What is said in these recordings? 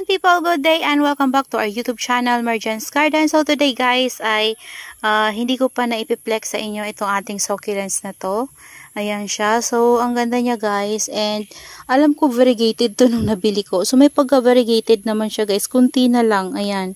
people, good day and welcome back to our YouTube channel, Marjan's Garden. So today guys ay hindi ko pa naipiplex sa inyo itong ating succulents na to. Ayan siya. So ang ganda niya guys, and alam ko variegated to nung nabili ko. So may pagka-variegated naman siya guys, kunti na lang. Ayan.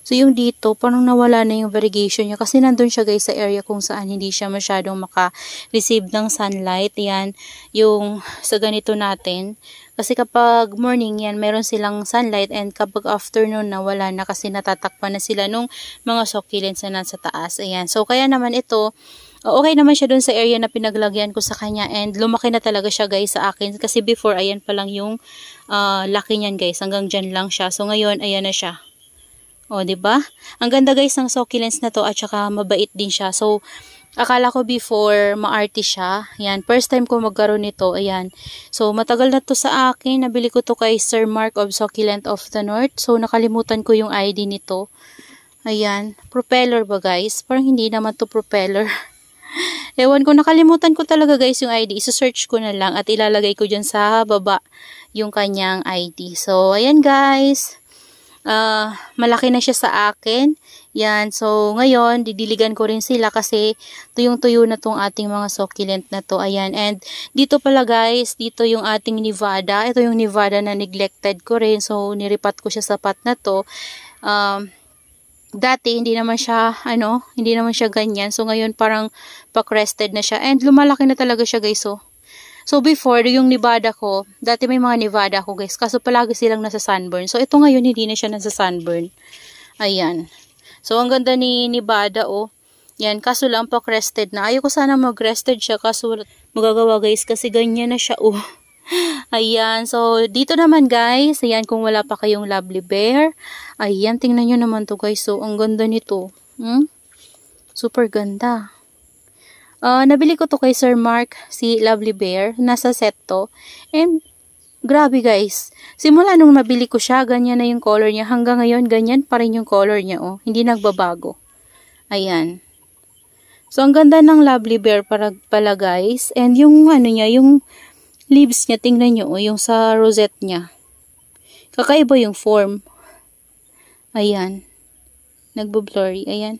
So yung dito, parang nawala na yung variegation niya kasi nandun siya guys sa area kung saan hindi siya masyadong maka-receive ng sunlight. Yan, yung sa ganito natin. Kasi kapag morning yan, meron silang sunlight, and kapag afternoon na wala na kasi natatakpan na sila nung mga succulents na nasa taas. Ayan. So kaya naman ito, okay naman siya dun sa area na pinaglagyan ko sa kanya, and lumaki na talaga siya guys sa akin. Kasi before, ayan pa lang yung laki niyan guys. Hanggang dyan lang siya. So ngayon, ayan na siya. O, diba? Ang ganda guys ng succulents na to, at saka mabait din siya. So, akala ko before maarte siya. Ayan, first time ko magkaroon nito. Ayan. So, matagal na to sa akin. Nabili ko to kay Sir Mark of Succulent of the North. So, nakalimutan ko yung ID nito. Ayan. Propeller ba guys? Parang hindi naman to propeller. Ewan ko, nakalimutan ko talaga guys yung ID. Isa-search ko na lang at ilalagay ko dyan sa baba yung kanyang ID. So, ayan guys. Malaki na siya sa akin. Yan. So, ngayon, didiligan ko rin sila kasi tuyong-tuyo na tong ating mga succulent na to. Ayan. And, dito pala guys, dito yung ating Nevada. Ito yung Nevada na neglected ko rin. So, niripat ko siya sa pot na to. Dati, hindi naman siya ganyan. So, ngayon, parang pa-crested na siya. And, lumalaki na talaga siya guys. So, before, yung Nevada ko, dati may mga Nevada ko guys, kaso palagi silang nasa sunburn. So, ito ngayon, hindi na siya nasa sunburn. Ayan. So, ang ganda ni Nevada, oh. Yan, kaso lang pa crested na. Ayoko sana mag-crested siya, kaso magagawa guys, kasi ganyan na siya, oh. Ayan. So, dito naman guys, ayan, kung wala pa kayong lovely bear. Ayan, tingnan nyo naman to guys. So, ang ganda nito. Super ganda. Nabili ko to kay Sir Mark, si Lovely Bear. Nasa set to. And, grabe guys. Simula nung mabili ko siya, ganyan na yung color niya. Hanggang ngayon, ganyan pa rin yung color niya, oh. Hindi nagbabago. Ayan. So, ang ganda ng Lovely Bear pala guys. And yung, yung leaves niya, tingnan nyo, oh, yung sa rosette niya. Kakaiba yung form. Ayan. Nagbo-blurry. Ayan.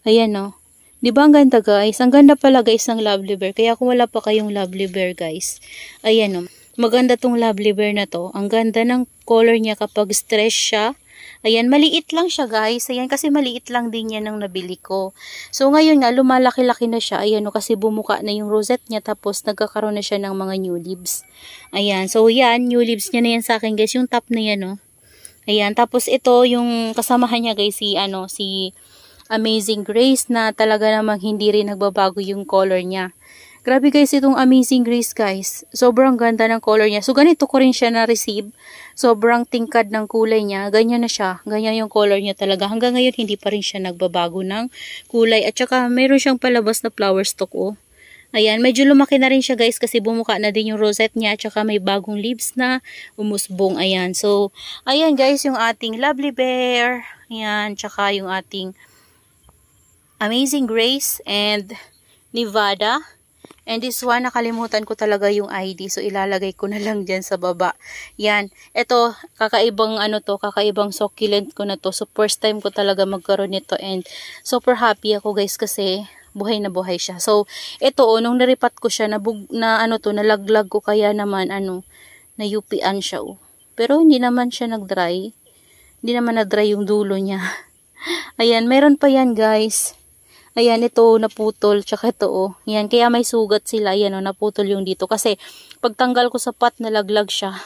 Ayan, oh. Diba ang ganda guys? Ang ganda pala guys ng Lovely Bear. Kaya kung wala pa kayong Lovely Bear guys, ayan o. Maganda tong Lovely Bear na to. Ang ganda ng color niya kapag stress siya. Ayan, maliit lang siya guys. Ayan, kasi maliit lang din yan nang nabili ko. So ngayon nga, lumalaki-laki na siya. Ayan o, kasi bumuka na yung rosette niya. Tapos nagkakaroon na siya ng mga new leaves. Ayan, so yan, new leaves niya na yan sa akin guys. Yung top na yan o. Ayan, tapos ito yung kasamahan niya guys, si Amazing Grace, na talaga namang hindi rin nagbabago yung color niya. Grabe guys, itong Amazing Grace guys. Sobrang ganda ng color niya. So ganito ko rin siya na-receive. Sobrang tingkad ng kulay niya. Ganyan na siya. Ganyan yung color niya talaga. Hanggang ngayon hindi pa rin siya nagbabago ng kulay. At saka mayroon siyang palabas na flower stalk, oh. Ayan, medyo lumaki na rin siya guys kasi bumuka na din yung rosette niya. At saka may bagong leaves na umusbong. Ayan. So, ayan guys, yung ating Lovely Bear. Ayan, tsaka yung ating Amazing Grace and Nevada. And this one, nakalimutan ko talaga yung ID. So, ilalagay ko na lang dyan sa baba. Yan. Ito, kakaibang kakaibang succulent ko na to. So, first time ko talaga magkaroon nito. And super happy ako guys kasi buhay na buhay siya. So, ito nung naripat ko siya, nalaglag ko, kaya naman, nayupian siya, oh. Pero hindi naman siya nag-dry. Hindi naman na-dry yung dulo niya. Ayan, meron pa yan guys. Ayan, ito, naputol, tsaka ito, oh. Ayan, kaya may sugat sila. Ayan, oh, naputol yung dito. Kasi, pagtanggal ko sa pot, nalaglag siya.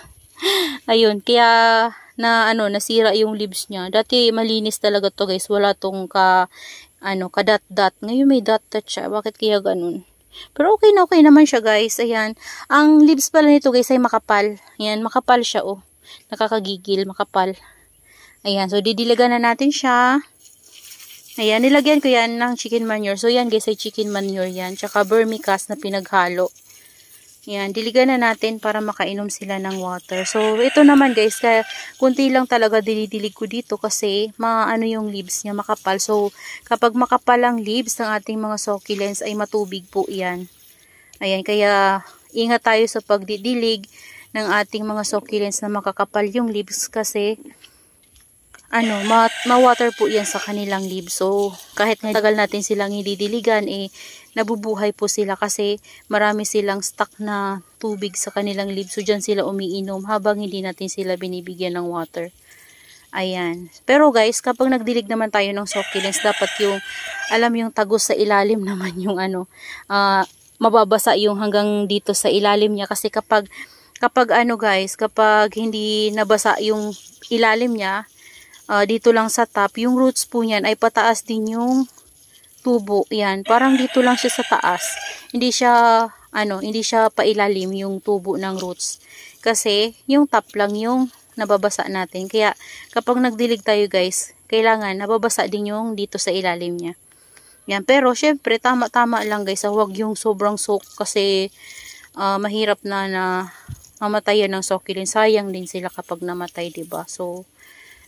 Ayun, kaya, nasira yung leaves niya. Dati, malinis talaga to guys. Wala tong ka-dot-dot. Ngayon, may dot-dot siya. Bakit kaya ganun? Pero okay naman siya guys. Ayan, ang leaves pala nito guys ay makapal. Ayan, makapal siya, oh. Nakakagigil, makapal. Ayan, so, didiligan na natin siya. Ayan, nilagyan ko yan ng chicken manure. So, yan guys, ay chicken manure yan. Tsaka vermicast na pinaghalo. Ayan, diligan na natin para makainom sila ng water. So, ito naman guys, kunti lang talaga dinidilig ko dito kasi yung leaves niya, makapal. So, kapag makapal ang leaves ng ating mga succulents ay matubig po yan. Ayan, kaya ingat tayo sa pagdidilig. ng ating mga succulents na makakapal yung leaves kasi ma-water po yan sa kanilang leaves. So, kahit nga tagal natin silang hididiligan, nabubuhay po sila kasi marami silang stock na tubig sa kanilang leaves. So, dyan sila umiinom habang hindi natin sila binibigyan ng water. Ayan. Pero guys, kapag nagdilig naman tayo ng succulents, dapat yung, yung tagos sa ilalim naman yung mababasa yung hanggang dito sa ilalim niya. Kasi kapag guys, kapag hindi nabasa yung ilalim niya, dito lang sa top, yung roots po niyan ay pataas din yung tubo. Yan, parang dito lang siya sa taas. Hindi siya pailalim yung tubo ng roots. Kasi yung top lang yung nababasa natin. Kaya kapag nagdilig tayo guys, kailangan nababasa din yung dito sa ilalim niya. Yan, pero syempre tama-tama lang guys, huwag yung sobrang soak kasi mahirap na mamatayan ng succulent. Sayang din sila kapag namatay, 'di ba? So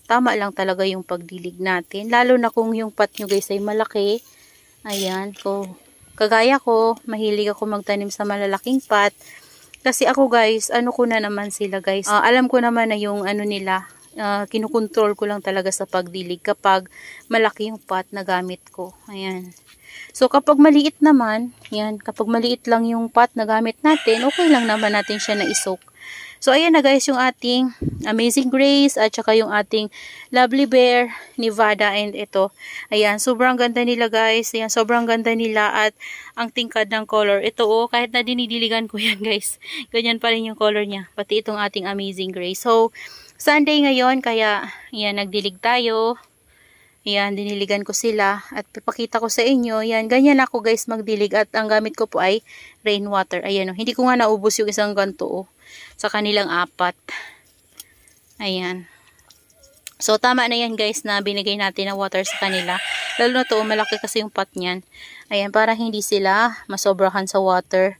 tama lang talaga yung pagdilig natin. Lalo na kung yung pot nyo guys ay malaki. Ayan. Kagaya ko, mahilig ako magtanim sa malalaking pot. Kasi ako guys, ko na naman sila guys. Alam ko naman na yung nila, kinukontrol ko lang talaga sa pagdilig kapag malaki yung pot na gamit ko. Ayan. So kapag maliit naman, yan, kapag maliit lang yung pot na gamit natin, okay lang naman natin siya na isok. So, ayan na guys, yung ating Amazing Grace at saka yung ating Lovely Bear, Nevada, and ito. Ayan, sobrang ganda nila guys. Ayan, sobrang ganda nila at ang tingkad ng color. Ito kahit na dinidiligan ko yan guys. Ganyan pa rin yung color niya. Pati itong ating Amazing Grace. So, Sunday ngayon, kaya ayan, nagdilig tayo. Ayan, diniligan ko sila at papakita ko sa inyo. Ayan, ganyan ako guys magdilig at ang gamit ko po ay rainwater. Ayan, hindi ko nga naubos yung isang ganto sa kanilang 4. Ayan. So, tama na yan guys na binigay natin ng water sa kanila. Lalo na to, malaki kasi yung pot niyan. Ayan, para hindi sila masobrahan sa water.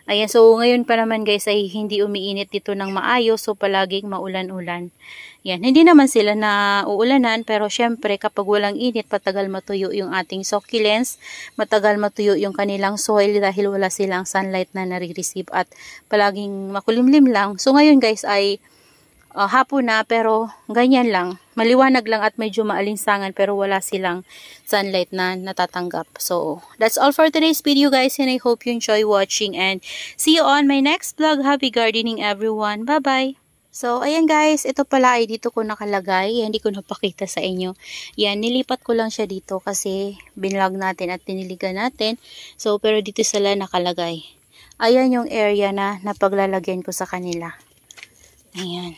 Ayan, so ngayon pa naman guys ay hindi umiinit dito ng maayos. So, palaging maulan-ulan. Yan, hindi naman sila na uulanan. Pero syempre, kapag walang init, patagal matuyo yung ating succulents. Matagal matuyo yung kanilang soil dahil wala silang sunlight na nare-receive at palaging makulimlim lang. So, ngayon guys ay hapon na pero ganyan lang. Maliwanag lang at medyo maalinsangan pero wala silang sunlight na natatanggap. So, that's all for today's video guys and I hope you enjoy watching and see you on my next vlog. Happy gardening everyone. Bye-bye! So, ayan guys, ito pala ay dito ko nakalagay. Hindi ko napakita sa inyo. Yan, nilipat ko lang siya dito kasi binlog natin at tiniligan natin. So, pero dito sila nakalagay. Ayan yung area na napaglalagyan ko sa kanila. Ayan.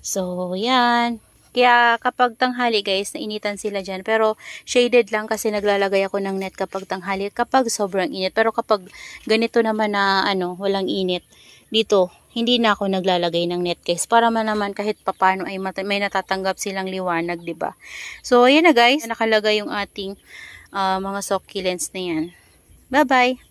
So, yan. Kaya kapag tanghali guys, nainitan sila dyan. Pero shaded lang kasi naglalagay ako ng net kapag tanghali. Kapag sobrang init. Pero kapag ganito naman na walang init, dito, hindi na ako naglalagay ng net guys. Para man naman kahit papano ay may natatanggap silang liwanag, 'di ba? So, ayan na guys. Nakalagay yung ating mga succulents na yan. Bye-bye!